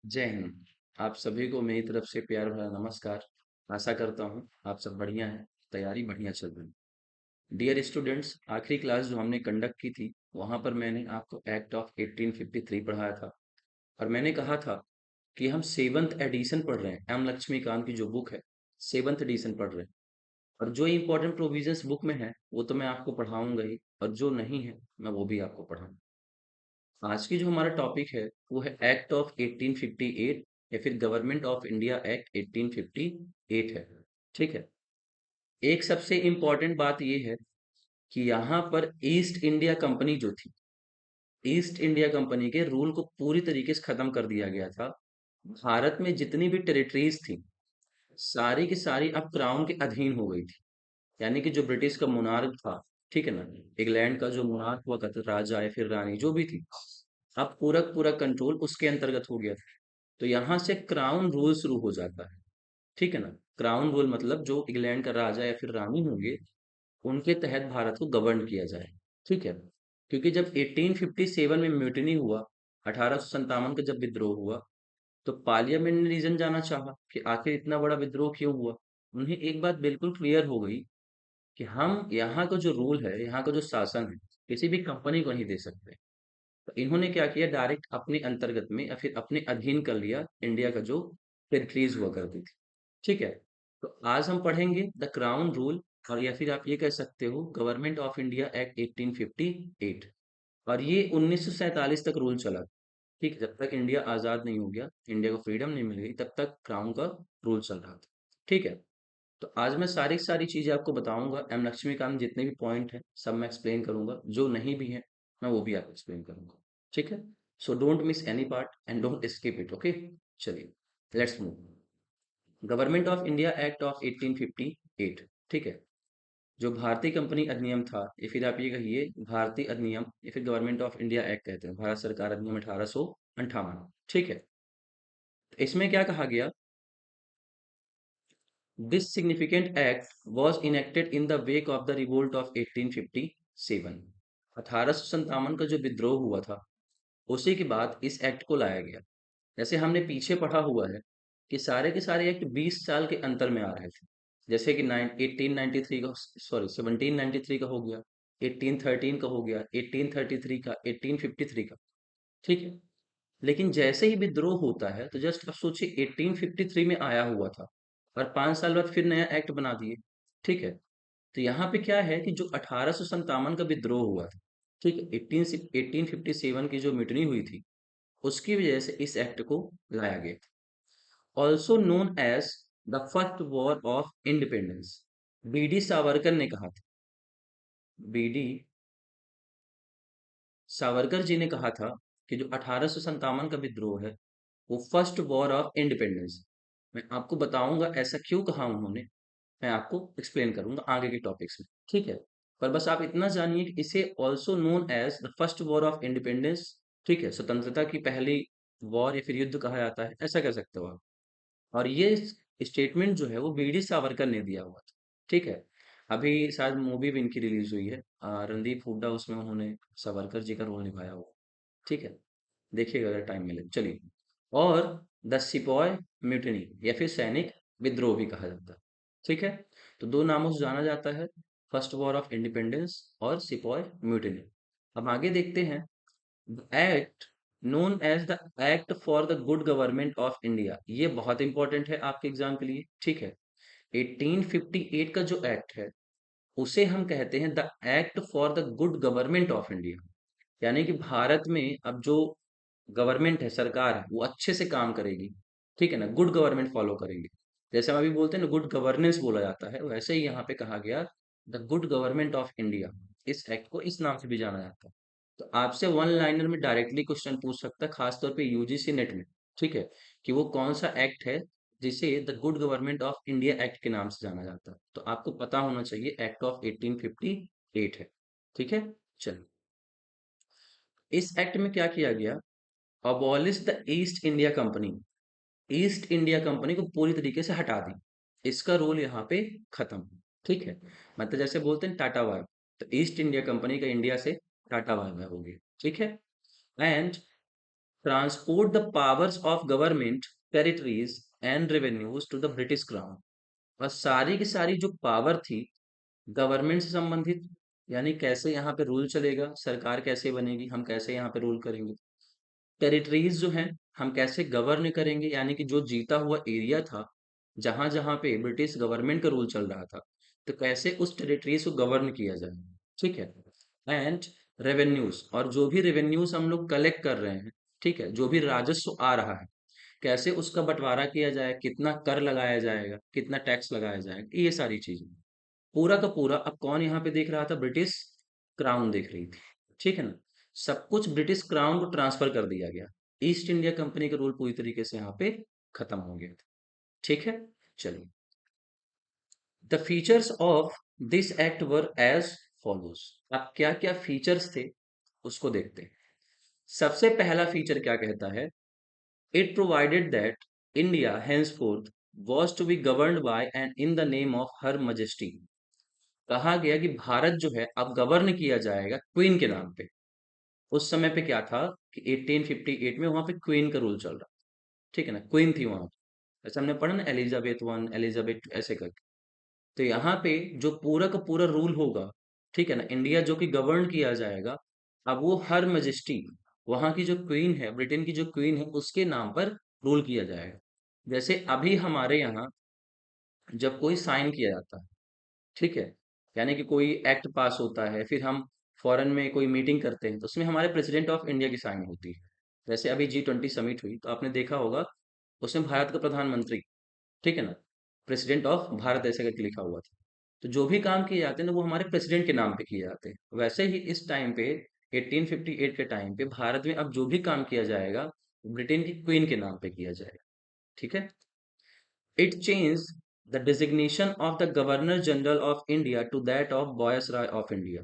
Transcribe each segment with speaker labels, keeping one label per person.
Speaker 1: जय हिंद। आप सभी को मेरी तरफ से प्यार भरा नमस्कार। आशा करता हूँ आप सब बढ़िया हैं। तैयारी बढ़िया चल रही है। डियर स्टूडेंट्स, आखिरी क्लास जो हमने कंडक्ट की थी वहाँ पर मैंने आपको एक्ट ऑफ 1853 पढ़ाया था। और मैंने कहा था कि हम सेवन्थ एडिशन पढ़ रहे हैं। एम लक्ष्मीकांत की जो बुक है, सेवन्थ एडिशन पढ़ रहे हैं। और जो इंपॉर्टेंट प्रोविजंस बुक में है वो तो मैं आपको पढ़ाऊंगा ही, और जो नहीं है मैं वो भी आपको पढ़ाऊंगा। आज की जो हमारा टॉपिक है वो है एक्ट ऑफ 1858 या फिर गवर्नमेंट ऑफ इंडिया एक्ट 1858 है। ठीक है। एक सबसे इम्पोर्टेंट बात ये है कि यहाँ पर ईस्ट इंडिया कंपनी जो थी, ईस्ट इंडिया कंपनी के रूल को पूरी तरीके से खत्म कर दिया गया था। भारत में जितनी भी टेरिटरीज थी सारी की सारी अब क्राउन के अधीन हो गई थी। यानी कि जो ब्रिटिश का मोनार्क था, ठीक है ना, इंग्लैंड का जो मोनार्क हुआ करता था, राजा या फिर रानी जो भी थी, अब पूरा पूरा कंट्रोल उसके अंतर्गत हो गया था। तो यहाँ से क्राउन रूल शुरू हो जाता है। ठीक है ना। क्राउन रूल मतलब जो इंग्लैंड का राजा या फिर रानी होंगे उनके तहत भारत को गवर्न किया जाए। ठीक है। क्योंकि जब 1857 में म्यूटिनी हुआ, 1857 का जब विद्रोह हुआ, तो पार्लियामेंट ने रीजन जाना चाहा कि आखिर इतना बड़ा विद्रोह क्यों हुआ। उन्हें एक बात बिल्कुल क्लियर हो गई कि हम यहाँ का जो रूल है, यहाँ का जो शासन है, किसी भी कंपनी को नहीं दे सकते। तो इन्होंने क्या किया, डायरेक्ट अपने अंतर्गत में या फिर अपने अधीन कर लिया इंडिया का जो टेरिटरीज हुआ करती थी। ठीक है। तो आज हम पढ़ेंगे द क्राउन रूल, और या फिर आप ये कह सकते हो गवर्नमेंट ऑफ इंडिया एक्ट 1858। और ये 1947 तक रूल चला। ठीक है। जब तक इंडिया आज़ाद नहीं हो गया, इंडिया को फ्रीडम नहीं मिल गई, तब तक क्राउन का रूल चल रहा था। ठीक है। तो आज मैं सारी सारी चीजें आपको बताऊंगा। एम लक्ष्मीकांत जितने भी पॉइंट हैं सब मैं एक्सप्लेन करूंगा, जो नहीं भी है मैं वो भी आपको एक्सप्लेन करूंगा। ठीक है। So don't miss any part and don't skip it. Okay, चलिए let's move. Government of India act of 1858। ठीक है। जो भारतीय कंपनी अधिनियम था, या फिर आप ये कहिए भारतीय अधिनियम, या फिर गवर्नमेंट ऑफ इंडिया एक्ट कहते हैं, भारत सरकार अधिनियम 1858। ठीक है। तो इसमें क्या कहा गया, this significant act was enacted in the wake of the revolt of 1857। 1857 का जो विद्रोह हुआ था उसी के बाद इस एक्ट को लाया गया। जैसे हमने पीछे पढ़ा हुआ है कि सारे के सारे एक्ट 20 साल के अंतर में आ रहे थे। जैसे कि 1893 का, सॉरी 1793 का हो गया, 1813 का हो गया, 1833 का, 1853 का। ठीक है। लेकिन जैसे ही विद्रोह होता है तो जस्ट अब सोचिए 1853 में आया हुआ था और 5 साल बाद फिर नया एक्ट बना दिए। ठीक है। तो यहाँ पे क्या है कि जो 1857 का विद्रोह हुआ था, ठीक है, 1857 की जो मिटनी हुई थी उसकी वजह से इस एक्ट को लाया गया। Also known as the first war of independence. BD Savarkar ने कहा था, बीडी सावरकर जी ने कहा था कि जो 1857 का विद्रोह है वो फर्स्ट वॉर ऑफ इंडिपेंडेंस। मैं आपको बताऊंगा ऐसा क्यों कहा उन्होंने, मैं आपको एक्सप्लेन करूंगा आगे के टॉपिक्स में। ठीक है। पर बस आप इतना जानिए कि इसे also known as the first war of independence, ठीक है, स्वतंत्रता की पहली वॉर या फिर युद्ध कहा जाता है, ऐसा कह सकते हो आप। और ये स्टेटमेंट जो है वो बीडी सावरकर ने दिया हुआ था। ठीक है। अभी शायद मूवी भी इनकी रिलीज हुई है, रणदीप हुड्डा उसमें उन्होंने सावरकर जी का रोल निभाया हुआ। ठीक है। देखिएगा अगर टाइम मिले। चलिए। और द सिपॉय म्यूटिनी या फिर सैनिक विद्रोह भी कहा जाता है। ठीक है। तो दो नामों से जाना जाता है, फर्स्ट वॉर ऑफ इंडिपेंडेंस और सिपॉय म्यूटिनी। अब आगे देखते हैं। Act known as the act for the good government of India, ये बहुत इंपॉर्टेंट है आपके एग्जाम के लिए। ठीक है। 1858 का जो एक्ट है उसे हम कहते हैं the act for the good government of India. यानी कि भारत में अब जो गवर्नमेंट है, सरकार है, वो अच्छे से काम करेगी। ठीक है ना, गुड गवर्नमेंट फॉलो करेंगे। जैसे हम अभी बोलते हैं ना गुड गवर्नेंस बोला जाता है, वैसे ही यहाँ पे कहा गया the good government of India. इस एक्ट को इस नाम से भी जाना जाता है। तो आपसे वन लाइनर में डायरेक्टली क्वेश्चन पूछ सकता है, खासतौर पे यूजीसी नेट में। ठीक है। कि वो कौन सा एक्ट है जिसे the good government of India act के नाम से जाना जाता है। तो आपको पता होना चाहिए एक्ट ऑफ 1858 है। ठीक है। चलिए। इस एक्ट में क्या किया गया, abolish the east India company. East India company को पूरी तरीके से हटा दी, इसका रोल यहाँ पे खत्म। ठीक है। मतलब जैसे बोलते हैं टाटा वाय, तो ईस्ट इंडिया कंपनी का इंडिया से टाटा वाय हो गया। ठीक है। And transport the powers of government, territories and revenues to the British crown. और सारी की सारी जो पावर थी गवर्नमेंट से संबंधित, यानी कैसे यहाँ पे रूल चलेगा, सरकार कैसे बनेगी, हम कैसे यहाँ पे रूल करेंगे। टेरिटरीज जो हैं, हम कैसे गवर्न करेंगे, यानी कि जो जीता हुआ एरिया था जहां जहां पे ब्रिटिश गवर्नमेंट का रूल चल रहा था, तो कैसे उस टेरिटरीज को गवर्न किया जाए। ठीक है। एंड रेवेन्यूज, और जो भी रेवेन्यूज हम लोग कलेक्ट कर रहे हैं, ठीक है, जो भी राजस्व आ रहा है, कैसे उसका बंटवारा किया जाए, कितना कर लगाया जाएगा, कितना टैक्स लगाया जाएगा, ये सारी चीजें पूरा का पूरा। अब कौन यहाँ पे देख रहा था? ब्रिटिश क्राउन देख रही थी। ठीक है ना। सब कुछ ब्रिटिश क्राउन को ट्रांसफर कर दिया गया। ईस्ट इंडिया कंपनी का रूल पूरी तरीके से यहाँ पे खत्म हो गया था। ठीक है। चलिए, the features of this act were as follows. अब क्या क्या फीचर्स थे उसको देखते हैं। सबसे पहला फीचर क्या कहता है? It provided that India henceforth was to be governed by and in the name of her majesty। कहा गया कि भारत जो है अब गवर्न किया जाएगा क्वीन के नाम पे। उस समय पे क्या था कि 1858 में वहां पे क्वीन का रूल चल रहा। ठीक है ना, क्वीन थी वहां। जैसे हमने पढ़ा ना, एलिजाबेथ वन, एलिजाबेथ टू, ऐसे करके। तो यहाँ पे जो पूरा का पूरा रूल होगा, ठीक है ना, इंडिया जो कि गवर्न किया जाएगा, अब वो हर मजेस्टी, वहां की जो क्वीन है, ब्रिटेन की जो क्वीन है, उसके नाम पर रूल किया जाएगा। जैसे अभी हमारे यहाँ जब कोई साइन किया जाता है, ठीक है, यानी कि कोई एक्ट पास होता है, फिर हम फॉरेन में कोई मीटिंग करते हैं, तो उसमें हमारे प्रेसिडेंट ऑफ इंडिया की साइन होती है। जैसे अभी G20 समिट हुई, तो आपने देखा होगा उसमें भारत का प्रधानमंत्री, ठीक है ना, प्रेसिडेंट ऑफ भारत ऐसे करके लिखा हुआ था। तो जो भी काम किए जाते हैं ना, वो हमारे प्रेसिडेंट के नाम पे किए जाते हैं। वैसे ही इस टाइम पे 1858 के टाइम पे भारत में अब जो भी काम किया जाएगा, ब्रिटेन की क्वीन के नाम पे किया जाएगा। ठीक है। It change the designation of the governor general of India to that of viceroy of India.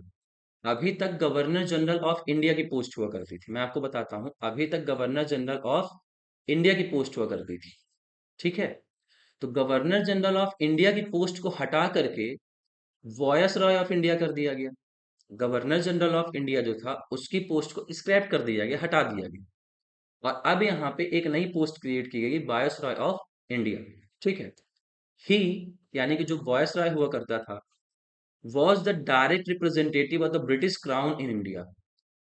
Speaker 1: अभी तक गवर्नर जनरल ऑफ इंडिया की पोस्ट हुआ करती थी, मैं आपको बताता हूं, अभी तक गवर्नर जनरल ऑफ इंडिया की पोस्ट हुआ करती थी। ठीक है। तो गवर्नर जनरल ऑफ इंडिया की पोस्ट को हटा करके वॉयसरॉय ऑफ इंडिया कर दिया गया। गवर्नर जनरल ऑफ इंडिया जो था उसकी पोस्ट को स्क्रैप कर दिया गया, हटा दिया गया। और अब यहाँ पे एक नई पोस्ट क्रिएट की गई, वायसरॉय ऑफ इंडिया। ठीक है। ही, यानी कि जो वॉयसरॉय हुआ करता था, was the direct representative of the British crown in India.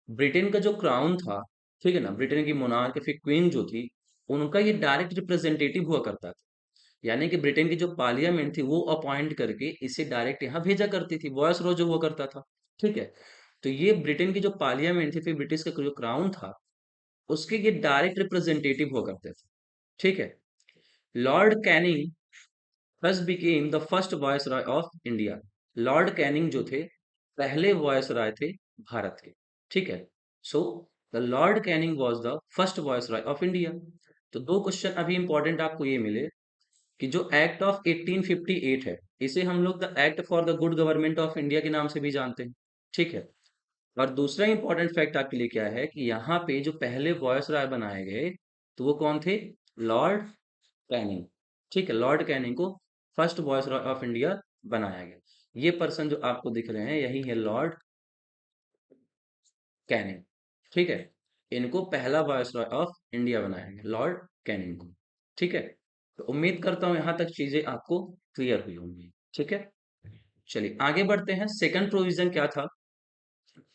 Speaker 1: Britain का जो क्राउन था, ठीक है ना, ब्रिटेन की मोनार्क फिर क्वीन जो थी, उनका ये डायरेक्ट रिप्रेजेंटेटिव हुआ करता था। यानी कि ब्रिटेन की जो पार्लियामेंट थी वो अपॉइंट करके इसे डायरेक्ट यहाँ भेजा करती थी, वॉयस रो जो हुआ करता था। ठीक है। तो ये ब्रिटेन की जो पार्लियामेंट थी, फिर ब्रिटिश का जो क्राउन था, उसके ये डायरेक्ट रिप्रेजेंटेटिव हुआ करते थे। ठीक है। Lord Canning thus became the first viceroy of India. Lord Canning जो थे, पहले वायसराय थे भारत के। ठीक है। So the Lord Canning was the first viceroy of India. तो दो क्वेश्चन अभी इंपॉर्टेंट आपको ये मिले कि जो एक्ट ऑफ 1858 है, इसे हम लोग the act for the good government of India के नाम से भी जानते हैं। ठीक है। और दूसरा इंपॉर्टेंट फैक्ट आपके लिए क्या है कि यहाँ पे जो पहले वॉयसराय बनाए गए, तो वो कौन थे? Lord Canning. ठीक है, लॉर्ड कैनिंग को फर्स्ट वॉयसरॉय ऑफ इंडिया बनाया गया। ये पर्सन जो आपको दिख रहे हैं, यही है लॉर्ड कैनिंग। ठीक है। इनको पहला वॉयसरॉय ऑफ इंडिया बनाया गया, लॉर्ड कैनिंग को। ठीक है। तो उम्मीद करता हूं यहां तक चीजें आपको क्लियर हुई होंगी। ठीक है। चलिए आगे बढ़ते हैं। सेकंड प्रोविजन क्या था?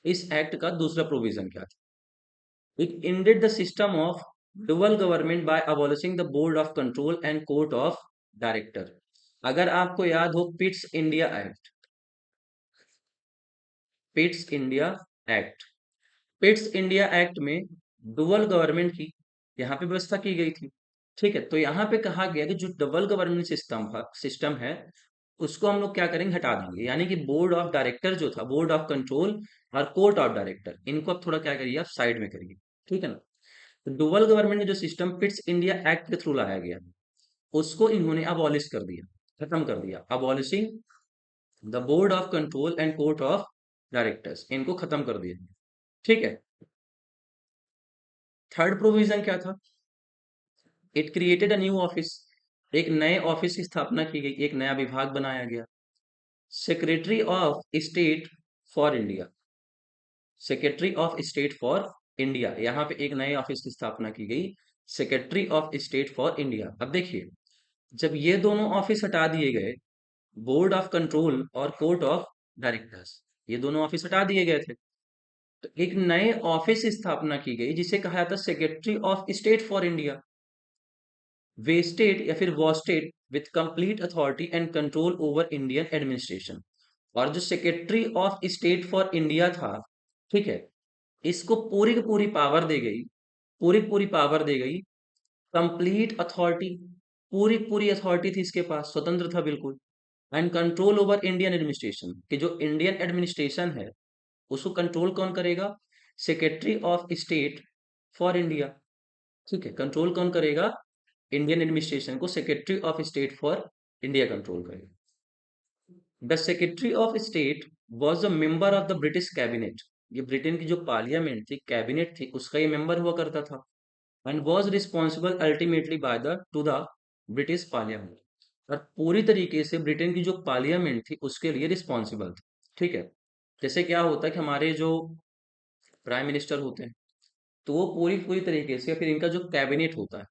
Speaker 1: इस एक्ट का दूसरा प्रोविजन क्या था? It ended the system of dual government by abolishing the board of control and court of director। अगर आपको याद हो Pitt's India act, Pitt's India act, Pitt's India act में डुअल गवर्नमेंट की यहाँ पे व्यवस्था की गई थी। ठीक है। तो यहाँ पे कहा गया कि जो डबल गवर्नमेंट सिस्टम है, उसको हम लोग क्या करेंगे? हटा देंगे। यानी कि बोर्ड ऑफ डायरेक्टर जो था, बोर्ड ऑफ कंट्रोल और कोर्ट ऑफ डायरेक्टर, इनको अब थोड़ा क्या करिए, आप साइड में करिए। ठीक है ना। तो डुअल गवर्नमेंट का जो सिस्टम पिट्स इंडिया एक्ट के थ्रू लाया गया, उसको इन्होंने अबॉलिश कर दिया, खत्म कर दिया। Abolishing the board of control and court of directors, इनको खत्म कर दिया। ठीक है। थर्ड प्रोविजन क्या था? It created a new office. एक नए ऑफिस की स्थापना की गई, एक नया विभाग बनाया गया, secretary of state for India. Secretary of state for India, यहाँ पे एक नए ऑफिस की स्थापना की गई, secretary of state for India. अब देखिए, जब ये दोनों ऑफिस हटा दिए गए, बोर्ड ऑफ कंट्रोल और कोर्ट ऑफ डायरेक्टर्स, ये दोनों ऑफिस हटा दिए गए थे, तो एक नए ऑफिस की स्थापना की गई जिसे कहा जाता है secretary of state for India. Way state या फिर वो state with complete authority and control over Indian administration. और जो secretary of state for India था, ठीक है, इसको पूरी की पूरी पावर दे गई, पूरी पूरी पावर दे गई, कंप्लीट अथॉरिटी, पूरी पूरी अथॉरिटी थी इसके पास, स्वतंत्र था बिल्कुल, and control over Indian administration, कि जो इंडियन एडमिनिस्ट्रेशन है उसको कंट्रोल कौन करेगा? Secretary of state for India. ठीक है, कंट्रोल कौन करेगा? इंडियन एडमिनिस्ट्रेशन को secretary of state for India control करेगा। The secretary of state was a member of the British cabinet, ये ब्रिटेन की जो पार्लियामेंट थी, कैबिनेट थी, उसका ये मेंबर हुआ करता था। And was responsible ultimately by the two the British parliament, और पूरी तरीके से ब्रिटेन की जो पार्लियामेंट थी उसके लिए रिस्पॉन्सिबल थी। ठीक है, जैसे क्या होता है कि हमारे जो प्राइम मिनिस्टर होते हैं, तो वो पूरी पूरी तरीके से, फिर इनका जो कैबिनेट होता है,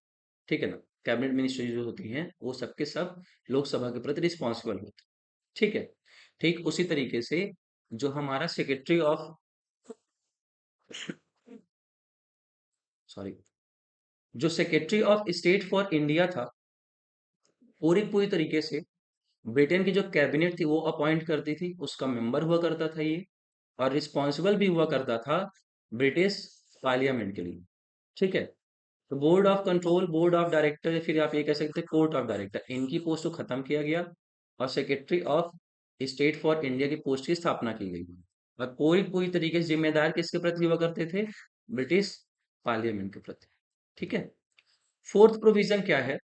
Speaker 1: ठीक है ना, कैबिनेट मिनिस्ट्री जो होती हैं वो सबके सब लोकसभा के प्रति रिस्पॉन्सिबल होते हैं। ठीक है, ठीक उसी तरीके से जो हमारा सेक्रेटरी ऑफ, सॉरी, जो secretary of state for India था, पूरी पूरी तरीके से ब्रिटेन की जो कैबिनेट थी वो अपॉइंट करती थी, उसका मेंबर हुआ करता था ये, और रिस्पॉन्सिबल भी हुआ करता था ब्रिटिश पार्लियामेंट के लिए। ठीक है, तो board of control, board of director, या फिर आप ये कह सकते हैं कोर्ट ऑफ डायरेक्टर, इनकी पोस्ट को खत्म किया गया और secretary of state for India की पोस्ट की स्थापना की गई। और पूरी पूरी तरीके से जिम्मेदार किसके प्रति हुआ करते थे? ब्रिटिश पार्लियामेंट के प्रति। ठीक है, फोर्थ प्रोविजन क्या है?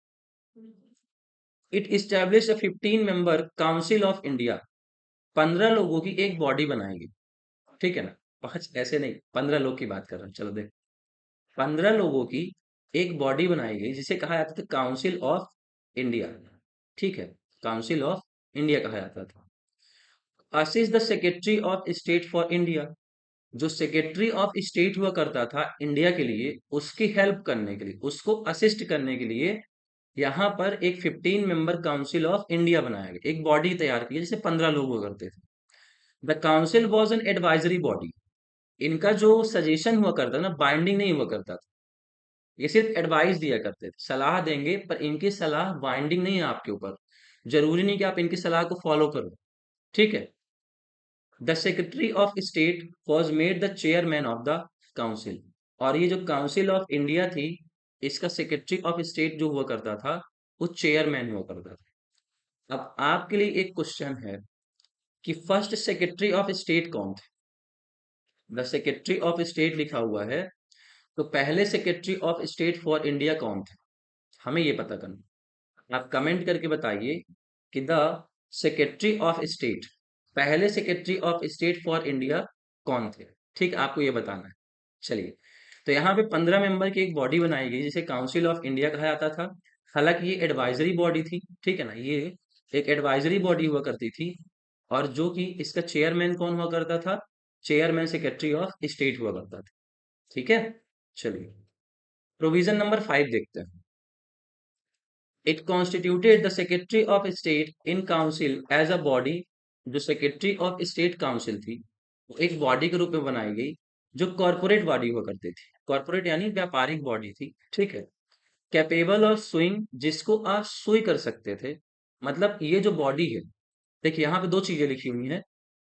Speaker 1: It establish a 15 member council of India, 15 लोगों की एक बॉडी बनाएगी। ठीक है ना, पांच ऐसे नहीं, 15 लोग की बात कर रहा हूँ, चलो देख, 15 लोगों की एक बॉडी बनाई गई जिसे कहा जाता था काउंसिल ऑफ इंडिया। ठीक है, काउंसिल ऑफ इंडिया कहा जाता था। Assist the secretary of state for India, जो सेक्रेटरी ऑफ स्टेट हुआ करता था इंडिया के लिए, उसकी हेल्प करने के लिए, उसको असिस्ट करने के लिए यहाँ पर एक 15 मेंबर काउंसिल ऑफ इंडिया बनाया गया, एक बॉडी तैयार की जिसे 15 लोग हुआ करते थे। The council was an advisory body, इनका जो सजेशन हुआ करता था ना, बाइंडिंग नहीं हुआ करता था, ये सिर्फ एडवाइस दिया करते थे, सलाह देंगे, पर इनकी सलाह बाइंडिंग नहीं है आपके ऊपर, जरूरी नहीं कि आप इनकी सलाह को फॉलो करो। ठीक है, the secretary of state was made the chairman of the council, और ये जो काउंसिल ऑफ इंडिया थी, इसका सेक्रेटरी ऑफ स्टेट जो हुआ करता था वो चेयरमैन हुआ करता था। अब आपके लिए एक क्वेश्चन है कि फर्स्ट सेक्रेटरी ऑफ स्टेट कौन थे? द सेक्रेटरी ऑफ स्टेट लिखा हुआ है, तो पहले secretary of state for India कौन थे? हमें ये पता करना। आप कमेंट करके बताइए कि द सेक्रेटरी ऑफ स्टेट, पहले secretary of state for India कौन थे? ठीक, आपको ये बताना है। चलिए, तो यहाँ पे 15 मेंबर की एक बॉडी बनाई गई जिसे काउंसिल ऑफ इंडिया कहा जाता था। हालांकि ये एडवाइजरी बॉडी थी, ठीक है ना, ये एक एडवाइजरी बॉडी हुआ करती थी, और जो कि इसका चेयरमैन कौन हुआ करता था? चेयरमैन सेक्रेटरी ऑफ स्टेट हुआ करता था। ठीक है, चलिए प्रोविजन नंबर 5 देखते हैं। It constituted the secretary of state in council as a body, जो सेक्रेटरी ऑफ स्टेट काउंसिल थी वो एक बॉडी के रूप में बनाई गई, जो कॉर्पोरेट बॉडी हुआ करती थी, कॉर्पोरेट यानी व्यापारिक बॉडी थी। ठीक है, कैपेबल ऑफ सुइंग, जिसको आप सुई कर सकते थे, मतलब ये जो बॉडी है, देखिए यहाँ पे दो चीजें लिखी हुई हैं,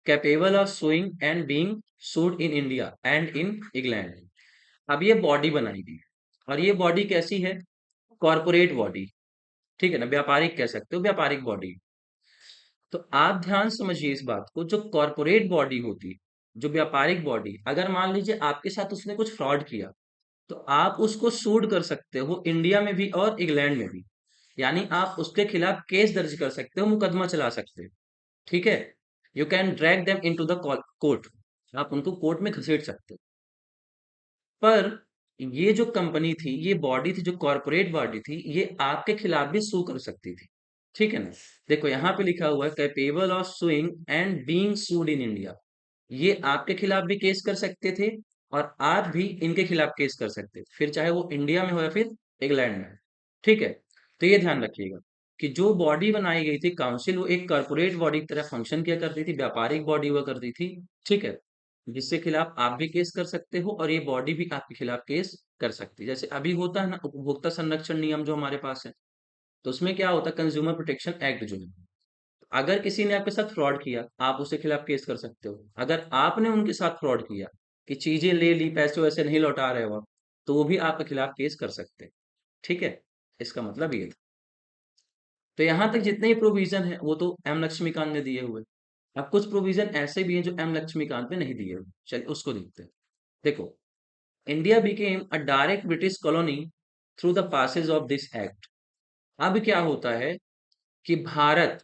Speaker 1: capable of sewing and being sued in India and in England. अब ये बॉडी बनाई गई, और ये बॉडी कैसी है? कॉर्पोरेट बॉडी, ठीक है ना, व्यापारिक कह सकते हो, व्यापारिक बॉडी। तो आप ध्यान समझिए इस बात को, जो कॉर्पोरेट बॉडी होती है, जो व्यापारिक बॉडी, अगर मान लीजिए आपके साथ उसने कुछ फ्रॉड किया, तो आप उसको सूड कर सकते हो इंडिया में भी और इंग्लैंड में भी, यानी आप उसके खिलाफ केस दर्ज कर सकते हो, मुकदमा चला सकते हो। ठीक है, you can drag them into the court, आप उनको कोर्ट में घसीट सकते हो। पर ये जो कंपनी थी, ये बॉडी थी, जो कॉर्पोरेट बॉडी थी, ये आपके खिलाफ भी सू कर सकती थी। ठीक है ना, देखो यहाँ पे लिखा हुआ है capable of sewing and being sued in India, ये आपके खिलाफ भी केस कर सकते थे, और आप भी इनके खिलाफ केस कर सकते थे, फिर चाहे वो इंडिया में हो या फिर इंग्लैंड में। ठीक है, तो ये ध्यान रखिएगा कि जो बॉडी बनाई गई थी काउंसिल, वो एक कॉर्पोरेट बॉडी की तरह फंक्शन किया करती थी, व्यापारिक बॉडी हुआ करती थी। ठीक है, जिसके खिलाफ आप भी केस कर सकते हो और ये बॉडी भी आपके खिलाफ केस कर सकती है। जैसे अभी होता है ना उपभोक्ता संरक्षण नियम जो हमारे पास है, तो उसमें क्या होता है, कंज्यूमर प्रोटेक्शन एक्ट जो है, अगर किसी ने आपके साथ फ्रॉड किया, आप उसके खिलाफ केस कर सकते हो। अगर आपने उनके साथ फ्रॉड किया कि चीजें ले ली, पैसे वैसे नहीं लौटा रहे हो आप, तो वो भी आपके खिलाफ केस कर सकते हैं। ठीक है, इसका मतलब ये था। तो यहाँ तक जितने ही प्रोविजन है वो तो एम लक्ष्मीकांत ने दिए हुए। अब कुछ प्रोविजन ऐसे भी हैं जो एम लक्ष्मीकांत ने नहीं दिए हुए, चलिए उसको देखते हैं। देखो, India became a direct British colony through the passage of this act. अब क्या होता है कि भारत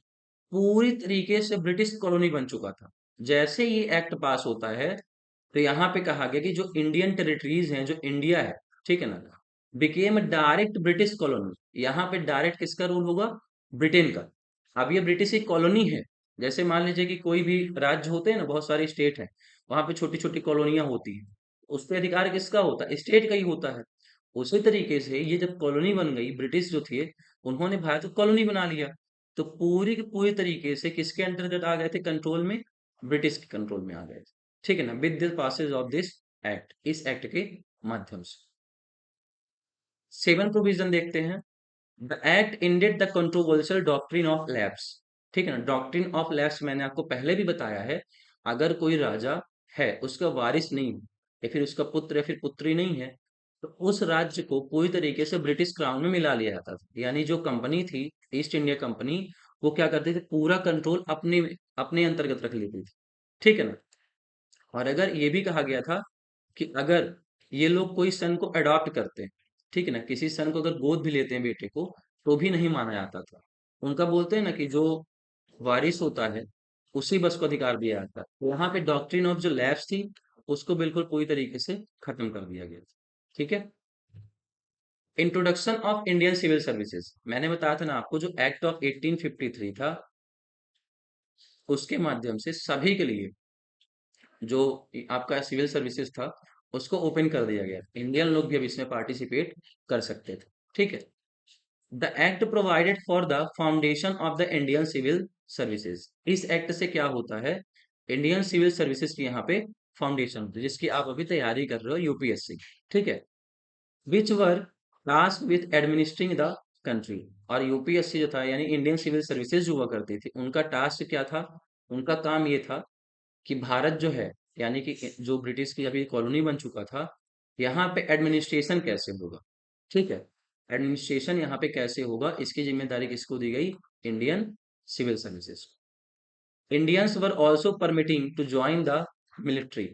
Speaker 1: पूरी तरीके से ब्रिटिश कॉलोनी बन चुका था। जैसे ये एक्ट पास होता है, तो यहाँ पे कहा गया कि जो इंडियन टेरिटरीज हैं, जो इंडिया है, ठीक है ना, बिकेम डायरेक्ट ब्रिटिश कॉलोनी। यहाँ पे डायरेक्ट किसका रूल होगा, ब्रिटेन का। अब ये ब्रिटिश की कॉलोनी है। जैसे मान लीजिए कि कोई भी राज्य होते हैं ना, बहुत सारे स्टेट हैं, वहां पे छोटी छोटी कॉलोनियां होती हैं, उस पे अधिकार किसका होता है, स्टेट का ही होता है। उसी तरीके से ये जब कॉलोनी बन गई, ब्रिटिश जो थे उन्होंने भारत को कॉलोनी बना लिया, तो पूरी की पूरी तरीके से किसके अंतर्गत आ गए थे कंट्रोल में, ब्रिटिश के कंट्रोल में आ गए थे। ठीक है ना, with the passage of this act, इस एक्ट के माध्यम से। सेवन प्रोविजन देखते हैं। The act ended the controversial doctrine of lapse. ठीक है ना, डॉक्ट्रिन ऑफ लैप्स मैंने आपको पहले भी बताया है। अगर कोई राजा है, उसका वारिस नहीं है, या फिर उसका पुत्र या फिर पुत्री नहीं है, तो उस राज्य को पूरी तरीके से ब्रिटिश क्राउन में मिला लिया जाता था। यानी जो कंपनी थी, ईस्ट इंडिया कंपनी, वो क्या करते थे, पूरा कंट्रोल अपने अपने अंतर्गत रख लेती थी। ठीक है ना, और अगर ये भी कहा गया था कि अगर ये लोग कोई सन को अडॉप्ट करते हैं, ठीक है ना, किसी सन को अगर गोद भी लेते हैं बेटे को, तो भी नहीं माना जाता था। उनका बोलते हैं ना कि जो वारिस होता है उसी बस को अधिकार दिया जाता है। तो यहाँ पे डॉक्ट्रिन ऑफ जो लैप्स थी, उसको बिल्कुल पूरी तरीके से खत्म कर दिया गया था। ठीक है, introduction of Indian civil services, मैंने बताया था ना आपको, जो एक्ट ऑफ 1853 था, उसके माध्यम से सभी के लिए जो आपका सिविल सर्विसेज था, उसको ओपन कर दिया गया। इंडियन लोग भी अब इसमें पार्टिसिपेट कर सकते थे। ठीक है, the act provided for the foundation of the Indian civil services. इस एक्ट से क्या होता है, इंडियन सिविल सर्विसेज की यहाँ पे फाउंडेशन होती है, जिसकी आप अभी तैयारी कर रहे हो, यूपीएससी। ठीक है, which were task with administering the country. और यूपीएससी जो था, यानी इंडियन सिविल सर्विसेज जो हुआ करती थी, उनका टास्क क्या था, उनका काम ये था कि भारत जो है, यानी कि जो ब्रिटिश की अभी कॉलोनी बन चुका था, यहाँ पे एडमिनिस्ट्रेशन कैसे होगा। ठीक है, एडमिनिस्ट्रेशन यहाँ पे कैसे होगा, इसकी जिम्मेदारी किसको दी गई, Indian civil services. Indians were also permitting to join the military.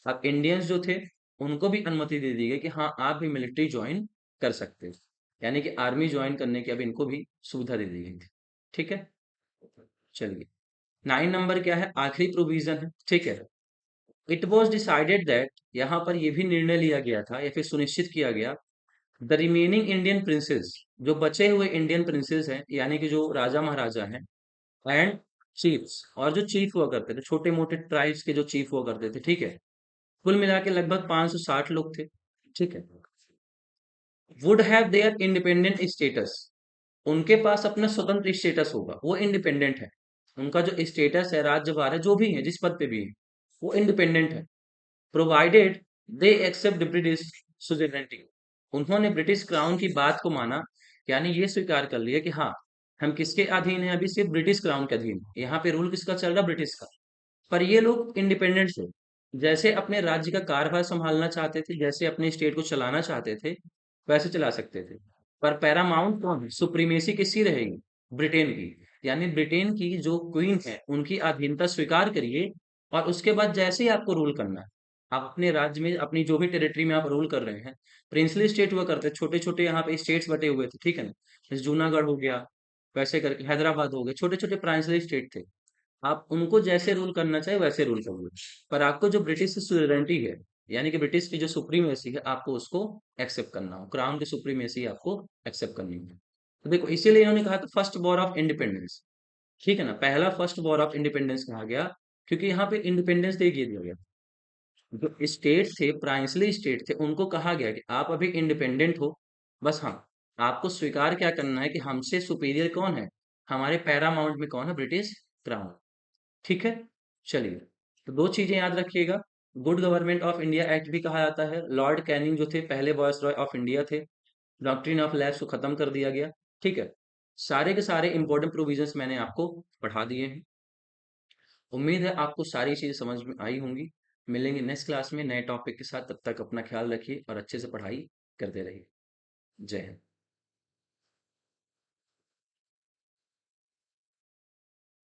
Speaker 1: अब इंडियंस जो थे, उनको भी अनुमति दे दी गई कि हाँ आप भी मिलिट्री ज्वाइन कर सकते हो, यानी कि आर्मी ज्वाइन करने की अब इनको भी सुविधा दे दी गई थी। ठीक है, चलिए, 9 नंबर क्या है, आखिरी प्रोविजन है। ठीक है, इट वॉज डिसाइडेड दैट, यहाँ पर यह भी निर्णय लिया गया था या फिर सुनिश्चित किया गया, द रिमेनिंग इंडियन प्रिंसेस, जो बचे हुए इंडियन प्रिंसेस हैं, यानी कि जो राजा महाराजा हैं, एंड चीफ्स, और जो चीफ हुआ करते थे, छोटे मोटे ट्राइब्स के जो चीफ हुआ करते थे, ठीक है, कुल मिला के लगभग 560 लोग थे। ठीक है, would have their independent status, उनके पास अपना स्वतंत्र स्टेटस होगा, वो इंडिपेंडेंट है। उनका जो स्टेटस है, राज्यभार है, जो भी है, जिस पद पे भी है, वो इंडिपेंडेंट है, प्रोवाइडेड दे एक्सेप्ट ब्रिटिश सुजेरेनिटी। उन्होंने ब्रिटिश क्राउन की बात को माना, यानी ये स्वीकार कर लिया कि हाँ, हम किसके अधीन है, अभी सिर्फ ब्रिटिश क्राउन के अधीन, यहाँ पे रूल किसका चल रहा, ब्रिटिश का। पर ये लोग इंडिपेंडेंट थे, जैसे अपने राज्य का कार्यभार संभालना चाहते थे, जैसे अपने स्टेट को चलाना चाहते थे, वैसे चला सकते थे। पर पैरामाउंट कौन है, सुप्रीमेसी किसकी रहेगी, ब्रिटेन की। यानी ब्रिटेन की जो क्वीन है, उनकी अधीनता स्वीकार करिए, और उसके बाद जैसे ही आपको रूल करना है, आप अपने राज्य में, अपनी जो भी टेरिटरी में आप रूल कर रहे हैं, प्रिंसली स्टेट हुआ करते, छोटे छोटे यहाँ पे स्टेट्स बटे हुए थे, ठीक है ना, जैसे जूनागढ़ हो गया, वैसे करके हैदराबाद हो गए, छोटे छोटे प्रिंसली स्टेट थे। आप उनको जैसे रूल करना चाहे वैसे रूल करोगे, पर आपको जो ब्रिटिश सुवेरेनिटी है, यानी कि ब्रिटिश की जो सुप्रीमेसी है, आपको उसको एक्सेप्ट करना हो, क्राउन की सुप्रीमेसी आपको एक्सेप्ट करनी है। तो देखो, इसीलिए इन्होंने कहा था फर्स्ट वॉर ऑफ इंडिपेंडेंस। ठीक है ना, पहला फर्स्ट वॉर ऑफ इंडिपेंडेंस कहा गया, क्योंकि यहाँ पे इंडिपेंडेंस डे दिया गया। जो स्टेट थे, प्राइंसली स्टेट थे, उनको कहा गया कि आप अभी इंडिपेंडेंट हो, बस हाँ, आपको स्वीकार क्या करना है कि हमसे सुपीरियर कौन है, हमारे पैरामाउंट में कौन है, ब्रिटिश क्राउन। ठीक है, चलिए, तो दो चीजें याद रखिएगा। Good government of India act भी कहा जाता है। लॉर्ड कैनिंग जो थे पहले वॉयसरॉय ऑफ इंडिया थे। डॉक्ट्रिन ऑफ लैप्स को खत्म कर दिया गया। ठीक है, सारे के सारे इंपॉर्टेंट प्रोविजंस मैंने आपको पढ़ा दिए हैं। उम्मीद है आपको सारी चीजें समझ में आई होंगी। मिलेंगे नेक्स्ट क्लास में नए टॉपिक के साथ, तब तक अपना ख्याल रखिए और अच्छे से पढ़ाई करते रहिए। जय हिंद।